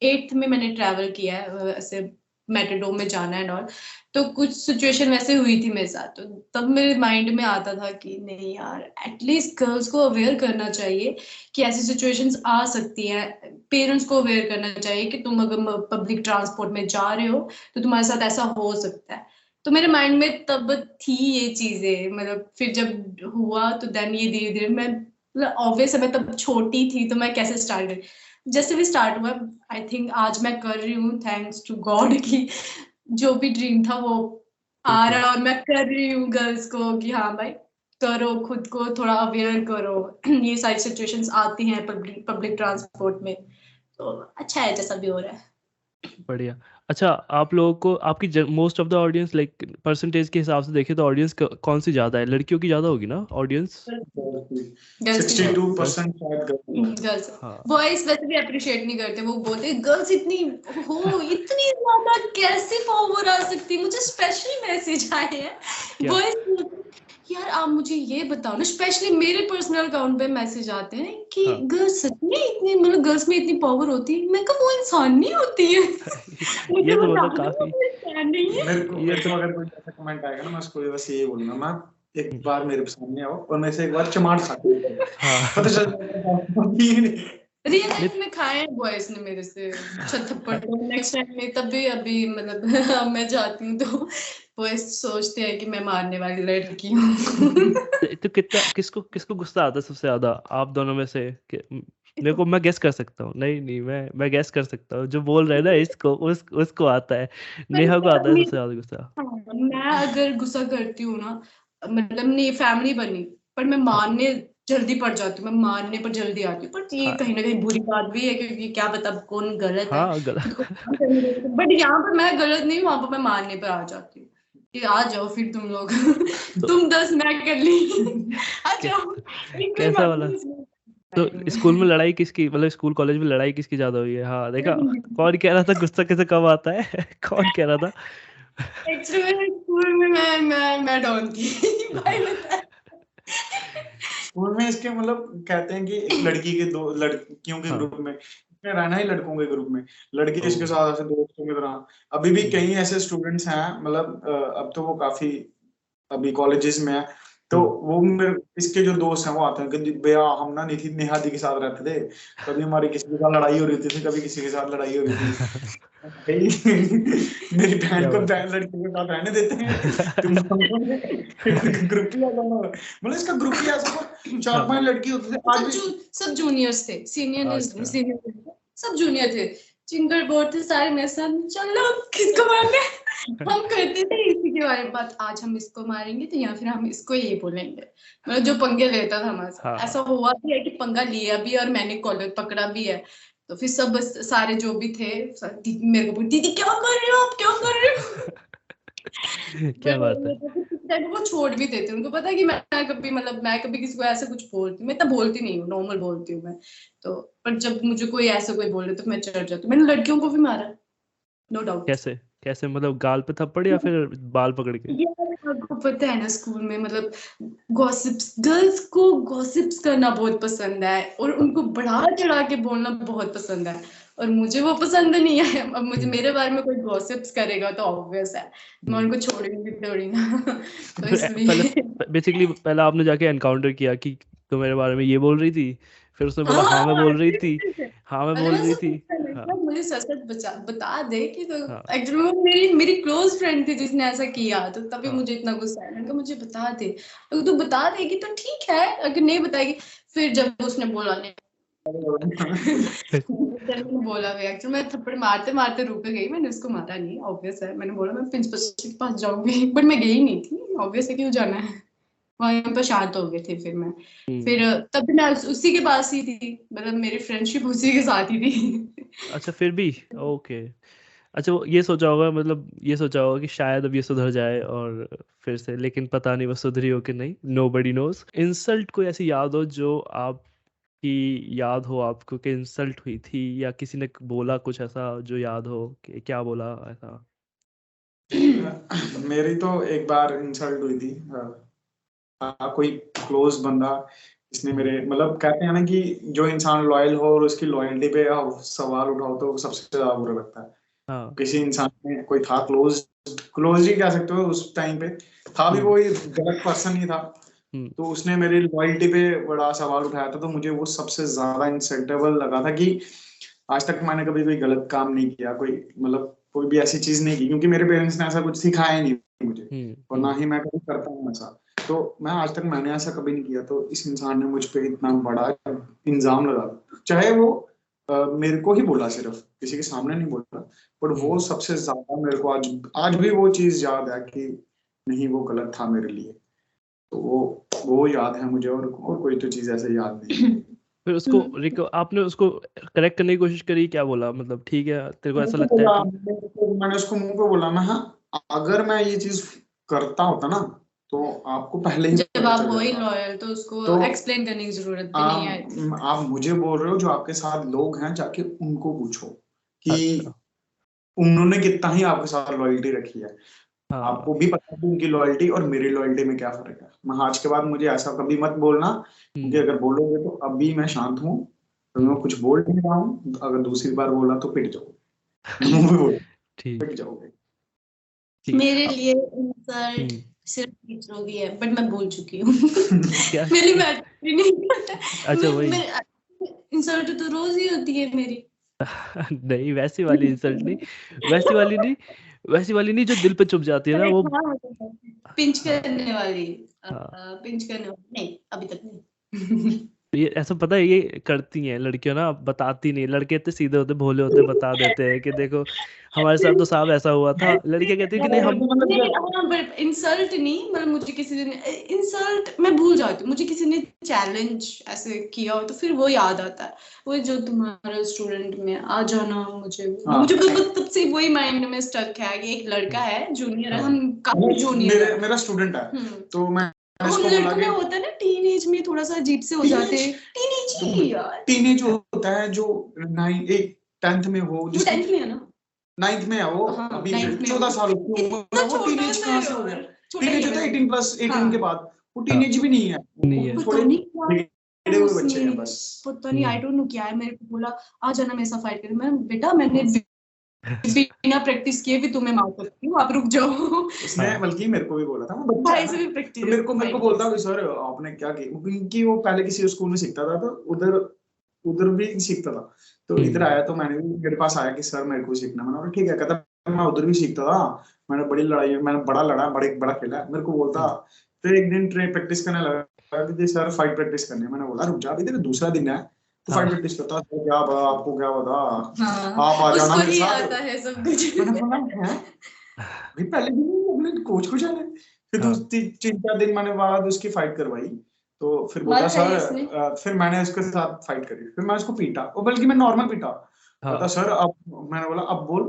8th में मैंने ट्रैवल किया है ऐसे मेट्रो में जाना है और तो कुछ सिचुएशन वैसे हुई थी मेरे साथ, तो तब मेरे माइंड में आता था कि नहीं यार, एटलीस्ट गर्ल्स को अवेयर करना चाहिए कि ऐसी सिचुएशंस आ सकती है। पेरेंट्स को अवेयर करना चाहिए कि तुम अगर पब्लिक ट्रांसपोर्ट में जा रहे हो तो तुम्हारे साथ ऐसा हो सकता है। तो मेरे माइंड में तब थी ये चीजें, मतलब फिर जब हुआ तो देन ये धीरे धीरे मैं, मतलब ऑब्वियस मैं तब छोटी थी तो मैं कैसे स्टार्ट करी, जैसे भी स्टार्ट हुआ आई थिंक आज मैं कर रही हूँ थैंक्स टू गॉड की जो भी ड्रीम था वो आ रहा है और मैं कर रही हूँ गर्ल्स को कि हाँ भाई करो, खुद को थोड़ा अवेयर करो। ये सारी सिचुएशंस आती हैं पब्लिक ट्रांसपोर्ट में, तो अच्छा है जैसा भी हो रहा है। बढ़िया। अच्छा, आप लोगों को आपकी most of the audience like percentage के हिसाब से देखें तो ऑडियंस कौन सी ज्यादा है? लड़कियों की ज्यादा होगी ना ऑडियंस? 62% शायद गर्ल्स। हाँ बॉयज वैसे भी अप्रिशिएट नहीं करते, वो बोलते गर्ल्स इतनी ज्यादा कैसे फॉरवर्ड आ सकती। मुझे स्पेशली मैसेज आए हैं क्या? बॉयज, यार आप मुझे ये बताओ ना, स्पेशली मेरे पर्सनल अकाउंट पे मैसेज आते हैं कि हाँ गर्ल्स सच में इतनी, मतलब गर्ल्स में इतनी पावर होती है। मैं कहा वो इंसान नहीं होती है। मुझे ये तो बता मतलब दो काफी, वो इंसान नहीं है। ये तो अगर कोई ऐसा कमेंट आएगा ना, मैं उसको बस यही बोलूंगा, मैं एक बार मेरे सामने आओ और मैं से एक बार चमाट खा के हाँ पता चल रियल लाइफ में खाए हैं बॉयज ने मेरे से थप्पड़, तो नेक्स्ट टाइम में तब भी अभी मतलब मैं जाती हूँ तो बॉयज सोचते हैं कि मैं मारने वाली लड़की हूँ। तो कितना किसको किसको गुस्सा आता है सबसे ज्यादा आप दोनों में से? मेरे को, मैं गेस कर सकता हूँ। नहीं नहीं, मैं गेस कर सकता हूँ। जो बोल रहे हैं ना इसको उसको आता है, नेहा को आता है सबसे ज्यादा गुस्सा। मैं अगर गुस्सा करती हूँ ना, मतलब नहीं फैमिली बनी, पर मैं हाँ मारने जल्दी पड़ जाती हूँ, मैं मारने पर जल्दी आती हूँ। पर ये हाँ कहीं ना कहीं बुरी बात भी है क्योंकि क्या पता कौन गलत है, हाँ खुद को गलत। बट यहाँ पर मैं गलत नहीं हूँ, वहां पर मैं मारने पर आ जाती हूँ कि आ जाओ फिर तुम लोग। तो तुम 10 मैं कर ली, आ कै, जाओ एक कोई कैसा बात वाला? नहीं। तो स्कूल में लड़ाई किसकी, मतलब स्कूल कॉलेज में लड़ाई किसकी ज्यादा हुई है? हाँ देखा, कौन कह रहा था गुस्सा कैसे कब आता है? कौन कह रहा था? एक्चुअली स्कूल में मैं डॉन थी। भाई बता। स्कूल में इसके मतलब कहते हैं कि एक लड़की के दो लड़कियों के हाँ ग्रुप में रहना ही लड़कों के ग्रुप में, लड़के इसके ओ साथ ऐसे दोस्तों की तरह। अभी भी कई ऐसे स्टूडेंट्स हैं, मतलब अब तो वो काफी अभी कॉलेजेस में है, तो वो मेरे इसके जो दोस्त हैं वो आते हैं कि भैया हम ना निधि नेहा दी के साथ रहते थे, कभी हमारी किसी के साथ लड़ाई हो रही थी, कभी किसी के साथ लड़ाई हो रही थी। भाई, मेरी बहन क्या को बात है। बहन लड़कियों के साथ रहने देते हैं तुम ग्रुप ही ऐसा ना, मतलब इसका ग्रुप ही ऐसा था, हाँ 4-5 लड़की होती थी आज भी। सब जूनियर्स थे, सीनियर अच्छा सीनियर सब जूनियर थे, चिंगर बोर्ड थे सारे मेरे साथ। चलो किसको मारना है? हम करते थे इसी के बारे में बात, आज हम इसको मारेंगे तो या फिर हम इसको ये बोलेंगे। मतलब जो पंगे लेता था हमारे साथ, हाँ ऐसा हुआ भी है कि पंगा लिया भी और मैंने कॉलर पकड़ा भी है। तो फिर सब सारे जो भी थे मेरे को दीदी क्या कर रहे हो आप, क्या कर रहे हो? क्या बात है। वो छोड़ भी देते, उनको पता है कि मैं कभी किसी को ऐसे कुछ बोलती, मैं तो बोलती नहीं हूँ, नॉर्मल बोलती हूँ मैं तो। पर जब मुझे कोई ऐसा कोई बोले तो मैं चढ़ जाती हूँ। मैंने लड़कियों को भी मारा, नो डाउट। कैसे कैसे, मतलब गाल पे थप्पड़ या फिर बाल पकड़ के? यार आपको पता है ना स्कूल में मतलब गॉसिप्स, गर्ल्स को गॉसिप्स करना बहुत पसंद है और उनको बढ़ा चढ़ा के बोलना बहुत पसंद है, और मुझे वो पसंद नहीं है। अब मुझे मेरे बारे में कोई गॉसिप्स करेगा तो ऑब्वियस है मैं उनको छोड़ूंगी थोड़ी ना। तो पहले इसलिए बेसिकली पहले आपने जाके एनकाउंटर किया कि तुम मेरे बारे में ये बोल रही थी, फिर उसने बोला हाँ मैं हाँ, बोल रही थी, हाँ मैं मतलब बोल मैं रही सब थी। हाँ मतलब मुझे सच सच बता दे कि, तो हाँ एक्चुअली वो मेरी क्लोज फ्रेंड थी जिसने ऐसा किया, तो तभी हाँ मुझे इतना गुस्सा आया। मैंने कहा मुझे बता दे, अगर तू बता देगी तो ठीक है, अगर नहीं बताएगी। फिर जब उसने बोला नहीं, जब मैंने बोला भी एक्चुअली मैं थप्पड़ मारते मारते रुक गई, मैंने उसको मारा नहीं, ऑब्वियस है। मैंने बोला मैं प्रिंसिपल के पास जाऊंगी, बट मैं गई नहीं थी, ऑब्वियस है क्यों जाना है। वहीं पर शांत हो गए थे फिर मैं। फिर हम्म। तब भी मैं उसी के पास ही थी, मतलब मेरी फ्रेंडशिप उसी के साथ ही थी। अच्छा फिर भी ओके। अच्छा वो ये सोचा होगा, मतलब ये सोचा होगा कि शायद अब ये सुधर जाए और फिर से, लेकिन पता नहीं वो सुधरी हो कि नहीं, नोबडी नोज। इंसल्ट कोई ऐसी याद हो जो आपकी याद हो आपको कि इंसल्ट हुई थी, या किसी ने बोला कुछ ऐसा जो याद हो कि क्या बोला ऐसा? मेरी तो एक बार इंसल्ट हुई थी, कोई क्लोज बंदा इसने मेरे, मतलब कहते हैं ना कि जो इंसान लॉयल हो और उसकी लॉयल्टी पे आप सवाल उठाओ तो सबसे ज्यादा बुरा लगता है। हाँ किसी इंसान में कोई था क्लोज ही कह सकते हो, उस टाइम पे था भी वो गलत पर्सन ही था, तो उसने मेरी लॉयल्टी पे बड़ा सवाल उठाया था। तो मुझे वो सबसे ज्यादा इंसल्टेबल लगा था कि आज तक मैंने कभी कोई गलत काम नहीं किया, कोई मतलब कोई भी ऐसी चीज नहीं की, क्योंकि मेरे पेरेंट्स ने ऐसा कुछ सिखाया नहीं मुझे, और ना ही मैं कभी करता हूँ ऐसा। तो मैं आज तक मैंने ऐसा कभी नहीं किया, तो इस इंसान ने मुझ पे इतना बड़ा इल्जाम लगा, चाहे वो मेरे को ही बोला, सिर्फ किसी के सामने नहीं बोला, पर वो सबसे ज्यादा मेरे को आज आज भी वो चीज याद है कि नहीं वो गलत था मेरे लिए। तो वो याद है मुझे, और कोई तो चीज ऐसे याद नहीं। फिर उसको आपने उसको करेक्ट करने की कोशिश करी, क्या बोला, मतलब ठीक है तेरे को ऐसा लगता है मैंने उसको मुंह पे बोला, मैं अगर मैं ये चीज करता होता ना तो आपको पहले ही जब आप हो ही लॉयल तो उसको एक्सप्लेन करने की जरूरत भी नहीं है। आप मुझे बोल रहे हो, जो आपके साथ लोग हैं जाके उनको पूछो कि उन्होंने कितना ही आपके साथ लॉयल्टी रखी है। आपको भी पता है उनकी लॉयल्टी और मेरी लॉयल्टी में क्या फर्क है। मैं आज के बाद मुझे ऐसा कभी मत बोलना, क्योंकि अगर बोलोगे तो अभी मैं शांत हूँ, तो मैं कुछ बोल नहीं रहा हूँ, अगर दूसरी बार बोला तो पिट जाओगे। पिट जाओगे। मेरे लिए इंसल्ट सिर्फ टीचरों की है, बट मैं बोल चुकी हूँ। मेरी बैटरी नहीं करता। अच्छा वही इंसल्ट तो रोज ही होती है मेरी। नहीं वैसी वाली इंसल्ट नहीं, वैसी वाली नहीं जो दिल पे चुभ जाती है ना, वो पिंच करने वाली। पिंच करने वाली नहीं, अभी तक नहीं। ये ऐसा पता है, ये करती हैं लड़कियां ना, बताती नहीं। लड़के इतने सीधे होते, भोले होते, बता देते हैं कि देखो हमारे साथ तो साहब ऐसा हुआ था। लड़कियां कहती है कि नहीं हम इंसल्ट नहीं, मतलब मुझे किसी ने इंसल्ट मैं भूल जाती हूँ, मुझे किसी ने चैलेंज ऐसे किया हो तो फिर वो याद आता है, वो जो तुम्हारा स्टूडेंट में आ जाना, मुझे तब से वही माइंड में स्टक है कि एक लड़का है जूनियर है, हम काफी जूनियर मेरा स्टूडेंट है, तो मैं लड़कों में होता है ना टीनेज में थोड़ा सा अजीब से हो जाते हैं। टीनेज होता है जो 10th में हो, जो 10th में है ना, 9th में है वो, अभी 14 साल की उम्र है, वो टीनेज कहाँ से हो गया? टीनेज होता है 18 के बाद, वो टीनेज भी नहीं है, थोड़े बड़े हुए बच्चे हैं बस। पता नहीं, आई डोंट नो क्या है। मेरे को बोला आ जाना मेरे साथ फाइट करे, मैं बेटा मैंने बिना प्रैक्टिस किए भी तुम्हें मार सकती हूँ, आप रुक जाओ। उसने बल्कि मेरे को भी बोला था, भाई से भी प्रैक्टिस, तो मेरे को बोलता है सर आपने क्या किया, क्योंकि वो पहले किसी स्कूल में सीखता था, तो उधर भी सीखता था, तो इधर आया तो मैंने भी, मेरे पास आया कि सर मेरे को सीखना। मैंने बोला ठीक है, कहता मैं उधर भी सीखता था, मैंने बड़ा लड़ा, बड़ा खेला। मेरे को बोलता फिर एक दिन प्रैक्टिस करने लगा, सर फाइट प्रैक्टिस करने। मैंने बोला रुक जा, अभी तेरा दूसरा दिन है, तो फाइट प्रैक्टिस करता, तो क्या आपको क्या पता, आप आ जाना मेरे साथ। आता है सब कुछ। मैंने बोला है पहले दिन अपने कोच को जाना। फिर 3-4 दिन मैंने बाद उसकी फाइट करवाई, तो फिर बोला सर, फिर मैंने उसके साथ फाइट करी, फिर मैं उसको पीटा, और बल्कि मैं नॉर्मल पीटा। बोला सर अब, मैंने बोला अब बोल,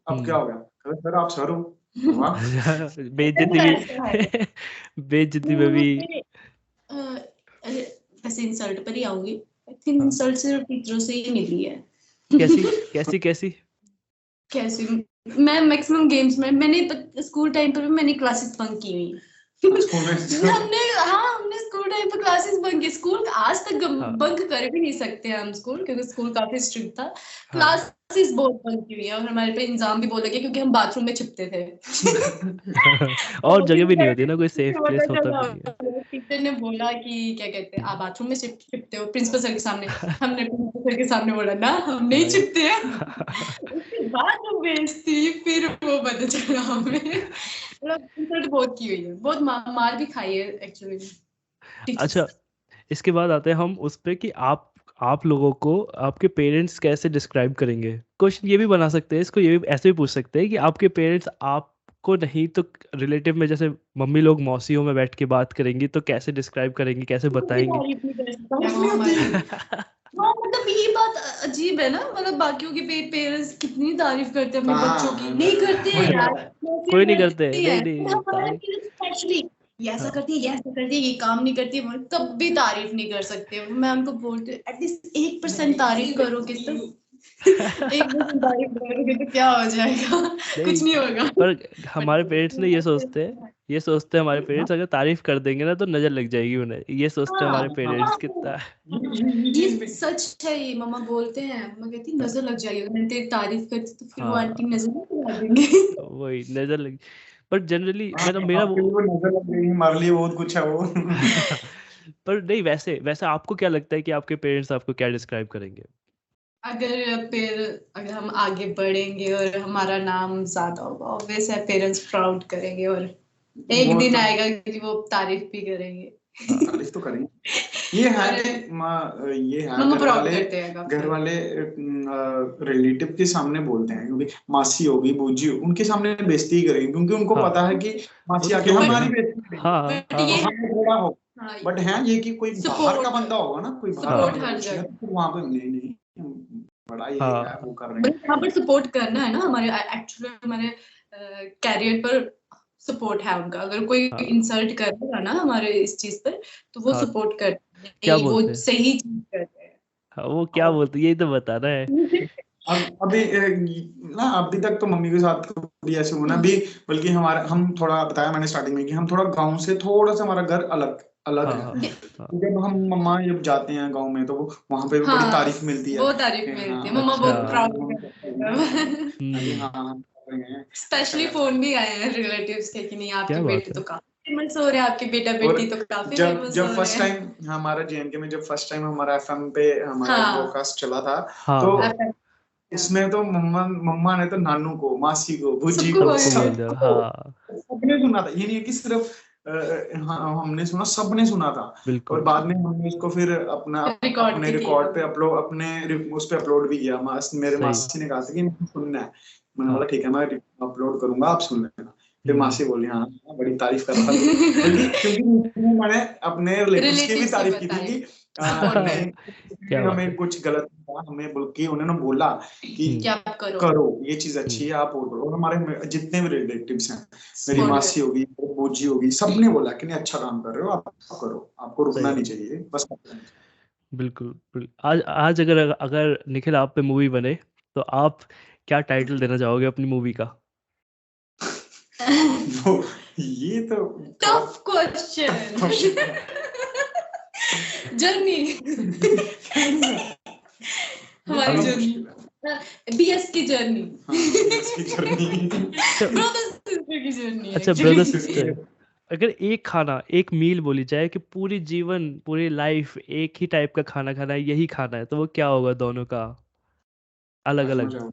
अब क्या हो गया? सर आप सर हो। बेइज्जती में भी ऐसे इंसल्ट पर ही आऊंगी। आई थिंक इंसल्ट सिर्फ टीचरों से ही मिली है। कैसी मैं मैक्सिमम गेम्स में, मैंने स्कूल टाइम पर भी मैंने क्लासेस बंक की हुई। हमने स्कूल टाइम पर क्लासेस बंक की। स्कूल आज तक बंक कर भी नहीं सकते हम स्कूल, क्योंकि स्कूल काफी स्ट्रिक्ट था। क्लासेस बहुत बंक की हुई है, और हमारे पे एग्जाम भी बोला गया क्योंकि हम बाथरूम में छिपते थे। और जगह भी नहीं होती ना, कोई सेफ प्लेस होता भी नहीं है। टीचर ने बोला कि क्या कहते हैं, आप बाथरूम में छिपते हो प्रिंसिपल सर के सामने। हमने प्रिंसिपल सर के सामने बोला ना हम नहीं छिपते हैं। उसके बाद वो बेइज्जती, फिर वो पता चला हमें। इंसल्ट बहुत की हुई है, बहुत मार भी खाई है एक्चुअली। अच्छा इसके बाद आते हैं हम उस पे कि आप लोगों को आपके पेरेंट्स कैसे डिस्क्राइब करेंगे। क्वेश्चन ये भी बना सकते हैं इसको, ये भी ऐसे भी पूछ सकते हैं कि आपके पेरेंट्स आपको नहीं तो रिलेटिव में, जैसे मम्मी लोग मौसियों में बैठ के बात करेंगी, तो कैसे डिस्क्राइब करेंगी, कैसे बताएंगे? मतलब ये बात अजीब है ना, मतलब बाकियों के पेरेंट्स कितनी तारीफ करते हैं अपने बच्चों की। नहीं करते हैं यार, कोई नहीं करते, नहीं ये ऐसा करती है, ये ऐसा करती है, ये काम नहीं करती है, कब भी तारीफ नहीं कर सकते। मैं उनको बोलती हूँ एटलीस्ट 1% तारीफ करोगे तो 1% तारीफ करोगे तो क्या हो जाएगा, कुछ नहीं होगा। पर हमारे पेरेंट्स ने ये सोचते हैं ये सोचते हैं हमारे पेरेंट्स अगर तारीफ कर देंगे ना तो नजर लग जाएगी उन्हें, ये सोचते हैं हमारे हाँ, पेरेंट्स कितना ये चीज ये सच है, ये मम्मा बोलते हैं, मम्मा कहती नजर लग जाएगी अगर मैंने तेरी तारीफ करती तो फिर वो हाँ आंटी नजर नहीं लगा देंगे। वही नजर लग। पर जनरली हाँ, मतलब मेरा आपके लिए वो नजर लग गई, हमारे लिए बहुत कुछ है वो। पर नहीं, वैसे वैसे आपको क्या लगता है कि आपके पेरेंट्स आपको क्या डिस्क्राइब करेंगे? अगर हम आगे बढ़ेंगे और हमारा नाम ज्यादा होगा, ऑब्वियस है पेरेंट्स प्राउड करेंगे, और एक वो दिन तो आएगा कि वो तारीफ भी करेंगे। तारीफ तो करेंगे। ये है और कि ये है मम्मा घर प्राउड वाले करते हैं काफी। घर वाले रिलेटिव के सामने बोलते हैं, क्योंकि मासी होगी, बूजी होगी, उनके सामने बेइज्जती ही करेंगे, क्योंकि उनको हाँ पता है कि वो मासी तो आके क्यों हमारी ना, बेइज्जती करेंगे। हाँ बट हाँ ये हम थोड़ा हो, हाँ, बट है ये कि कोई बाहर का बंदा होगा ना, कोई बाहर का सपोर्ट बंदा हर पूछेगा जगह, तो फिर वहां पे नहीं नहीं बड़ा ये है हाँ वो कर रहे बट यहाँ पर सपोर्ट करना है ना, हमारे एक्चुअली हमारे कैरियर पर सपोर्ट है उनका। अगर कोई हाँ इंसल्ट करेगा ना हमारे इस चीज पर, तो वो हाँ सपोर्ट करते हैं, क्या नहीं वो बोलते हैं? सही चीज करते हैं। हाँ, वो क्या बोलते हैं यही तो बताना है। अब अभी ना अभी तक तो मम्मी के साथ कभी ऐसे हुआ ना भी, बल्कि हमारे हम थोड़ा बताया मैंने स्टार्टिंग में कि हम थोड़ा गांव से थोड़ा सा हमारा घर अलग अलग हाँ है। हाँ हाँ तो जब हम मम्मा जब जाते हैं गांव में तो वहां पे भी बड़ी हाँ, तारीफ मिलती है वो तारीफ कि मिलती है, हाँ मम्मा अच्छा बहुत प्राउड हम करते हैं। अभी हम्म, हाँ हम कर रहे हैं ऐसा स्पेशली वैसा। फोन भी आए हैं रिलेटिव्स के कि नहीं क्या आपके बात बेटे है। तो काफी फेमस हो रहे हैं, आपके बेटा और बेटी तो काफी जब फेमस जब हो रहे फर्स्ट हैं। टाइम हमारा जेएनके में जब फर्स्ट टाइम हमारा एफएम पे हमारा हाँ, ब्रॉडकास्ट चला था, हाँ तो हाँ उसमें तो मम्मा मम्मा ने तो नानू को, मासी को, भूजी सबको को, सबको बोलेंगे। बोल दिया, सबको हाँ सबने सुना था। ये नहीं है कि सिर्फ हाँ, हमने सुना, सबने सुना था। और बिल्कुल बाद में हमने उसको फिर अपना रिकॉर्ड अपने भी रिकॉर्ड किया। पे अपलोड अपने उस पे अपलोड भी किया। मेरे सही, मासी ने कहा था कि मुझे सुनना है। मैंने हाँ बोला ठीक है मैं अपलोड करूंगा, आप सुन लेना। फिर हम्म, मासी बोली हाँ हाँ, बड़ी तारीफ कर रहा था तू, बल्कि क्योंकि मैंने अपने रिलेटिव्स की भी रिलेटिव्स की तारीफ की थी बताई, कि सपोर्ट नहीं क्या बात हमें है। कुछ गलत हुआ, हमें बल्कि उन्होंने बोला कि हम्म क्या आप करो, करो ये चीज अच्छी हम्म, है, आप वो करो। और हमारे जितने भी रिलेटिव्स हैं, मेरी सपोर्ट मासी कर। होगी, बूजी होगी, सबने बोला कि नहीं अच्छा काम कर रहे हो, आप करो, आपको सही रुकना नहीं बात, चाहिए, बस करना चाहिए। बिल्कुल बिल्कुल। आज आज अगर अगर निखिल आप पे मूवी बने तो आप क्या टाइटल देना चाहोगे अपनी मूवी का? वो ये तो थोड़ा टफ क्वेश्चन। टफ क्वेश्चन है। जर्नी, ये हमारी थोड़ा जर्नी, मुश्किल है। बीएस की जर्नी, हाँ इसकी जर्नी। अच्छा ब्रदर सिस्टर की जर्नी अच्छा ब्रदर एक्चुअली। सिस्टर, अगर एक खाना एक मील बोली जाए कि पूरी जीवन पूरी लाइफ एक ही टाइप का खाना खाना है, यही खाना है, तो वो क्या होगा दोनों का अलग राजमा अलग? चावल।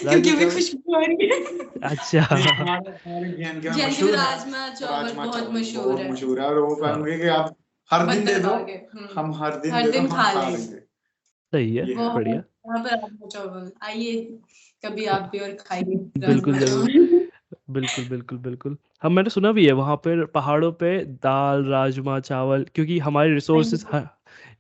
क्योंकि राजमा अभी चावल, खुशबू आ रही है। अच्छा नहीं हमारे ज्ञान के में जैन के मशहूर है राजमा चावल राजमा बहुत चावल, मशहूर बहुत है, मशहूर है। और वो हाँ कहेंगे कि आप हर दिन दे दो, बताओगे। हम हर दिन हर दे दो, दिन हम खा खा लेंगे लेंगे। सही है, ये वो है। बढ़िया। यहाँ पर राजमा चावल, आइए कभी आप भी और खाइए राजमा बिल्कुल जरूर, चावल। बिल्कुल बिल्कुल बिल्कुल। हम मैंने सुना भी है वहाँ पर पहाड़ों पे दाल राजमा चावल, क्योंकि हमारे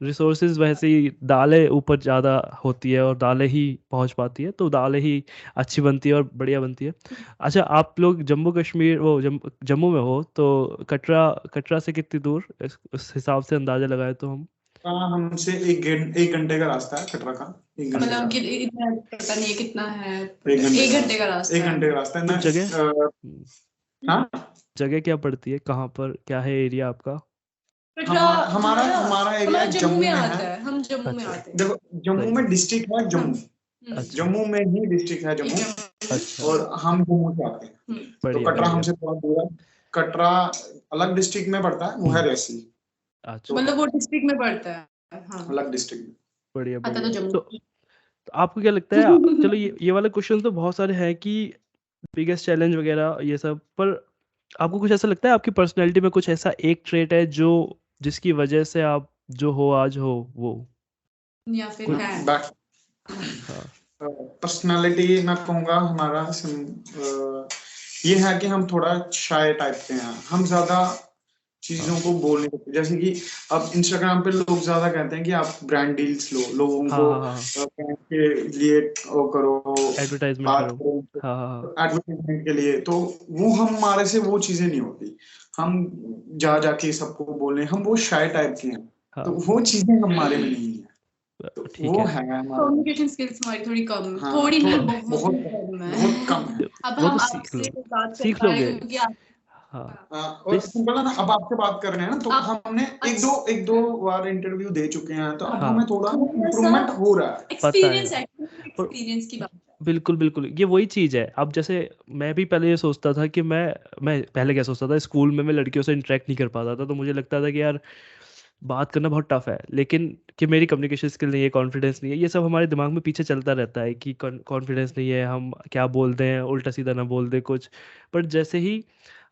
रिसोर्सेज वैसे ही दालें ऊपर ज़्यादा होती है और दालें ही पहुँच पाती है, तो दालें ही अच्छी बनती है और बढ़िया बनती है। अच्छा आप लोग जम्मू कश्मीर वो जम्मू में हो तो कटरा कटरा से कितनी दूर उस हिसाब से अंदाज़ा लगाए तो हम? हमसे एक घंटे का रास्ता है कटरा का, 1 घंटे का मतलब कि रास्ता इतना पता नहीं है कितना है, है। 1 घंटे एक का घंटे का रास्ता, रास्ता 1 घंटे है। का रास्ता है तो ना। जगह हाँ जगह क्या पड़ती है, कहाँ पर क्या है एरिया आपका? कटरा हमारा हमारा हमारा एरिया हमारा जम्मू जम्मू में में है। आता है, हम जम्मू में अच्छा आते हैं। देखो जम्मू सही, में डिस्ट्रिक्ट है हम जम्मू, अच्छा जम्मू में ही डिस्ट्रिक्ट है जम्मू। अच्छा और हम जम्मू से आते हैं, तो बढ़िया कटरा बढ़िया, हमसे थोड़ा दूर है। कटरा अलग डिस्ट्रिक्ट में पड़ता है, वो है रेसी। अच्छा तो मतलब वो डिस्ट्रिक्ट में पड़ता है, हाँ अलग डिस्ट्रिक्ट में। बढ़िया आता तो बढ़िया। जम्मू। तो आपको क्या लगता है, चलो ये वाला क्वेश्चन तो बहुत सारे हैं कि बिगेस्ट चैलेंज वगैरह ये सब, पर आपको कुछ ऐसा लगता है आपकी पर्सनैलिटी में कुछ ऐसा एक ट्रेट है जो जिसकी वजह से आप जो हो आज हो वो या फिर कुछ? है हाँ पर्सनालिटी मैं कहूँगा हमारा ये है कि हम थोड़ा शाय टाइप के हैं, हम ज्यादा चीजों हाँ को बोल नहीं सकते। जैसे कि अब इंस्टाग्राम पे लोग ज्यादा कहते हैं कि आप ब्रांड डील्स लो, लोगों हाँ को हाँ हाँ ब्रांड के लिए वो करो, एडवर्टाइजमेंट बात करो, करो हाँ हाँ हाँ एडवर्टाइजमेंट के लिए। तो वो हमारे से वो चीजें नहीं होती। हम जा जाके सबको बोले, हम वो शाय टाइप के हैं, तो हाँ वो चीजें हमारे में नहीं है। तो ठीक वो है। है हमारे में। कम्युनिकेशन स्किल्स हमारी थोड़ी कम, हाँ थोड़ी थोड़ा नहीं बहुत बहुत कम है। बहुत कम है। तो अब वो हम तो सीख लो, आपसे बात कर सीख पा रहे लोगे। हैं क्योंकि आप हाँ और सिंपल है ना, अब आपसे बात कर रहे हैं ना, तो हमने एक दो बार इंटरव्यू दे चुके हैं, तो अब हमें थोड़ा इम्प्रूवमेंट हो रहा है, एक्सपीरियंस की बात। बिल्कुल बिल्कुल, ये वही चीज़ है। अब जैसे मैं भी पहले ये सोचता था कि मैं पहले क्या सोचता था, स्कूल में मैं लड़कियों से इंटरेक्ट नहीं कर पाता था, तो मुझे लगता था कि यार बात करना बहुत टफ है, लेकिन कि मेरी कम्युनिकेशन स्किल नहीं है, कॉन्फिडेंस नहीं है, ये सब हमारे दिमाग में पीछे चलता रहता है कि कॉन्फिडेंस नहीं है, हम क्या बोलते हैं, उल्टा सीधा ना बोल दे कुछ। पर जैसे ही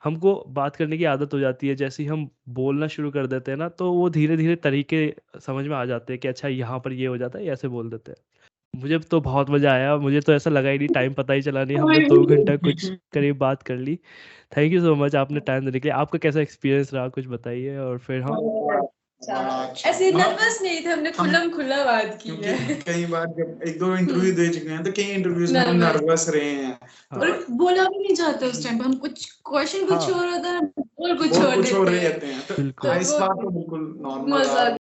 हमको बात करने की आदत हो जाती है, जैसे ही हम बोलना शुरू कर देते हैं ना, तो वो धीरे धीरे तरीके समझ में आ जाते हैं कि अच्छा यहाँ पर ये हो जाता है, ये ऐसे बोल देते हैं। मुझे तो बहुत मज़ा आया, मुझे तो ऐसा लगा ही नहीं, टाइम पता ही चला नहीं, हमने 2 घंटा कुछ करीब बात कर ली। थैंक यू सो मच, आपने टाइम देने के लिए। आपका कैसा एक्सपीरियंस रहा, कुछ बताइए, और फिर हम ऐसे नर्वस नहीं थे, हमने खुला बात की है। कई बार जब एक दो इंटरव्यू दे चुके हैं, तो कई इंटरव्यूज में हम नर्वस रहे हैं, और बोला भी नहीं जाता उस टाइम पे, हम कुछ क्वेश्चन कुछ और होता है और कुछ और रहे होते हैं, तो इस बार तो बिल्कुल नॉर्मल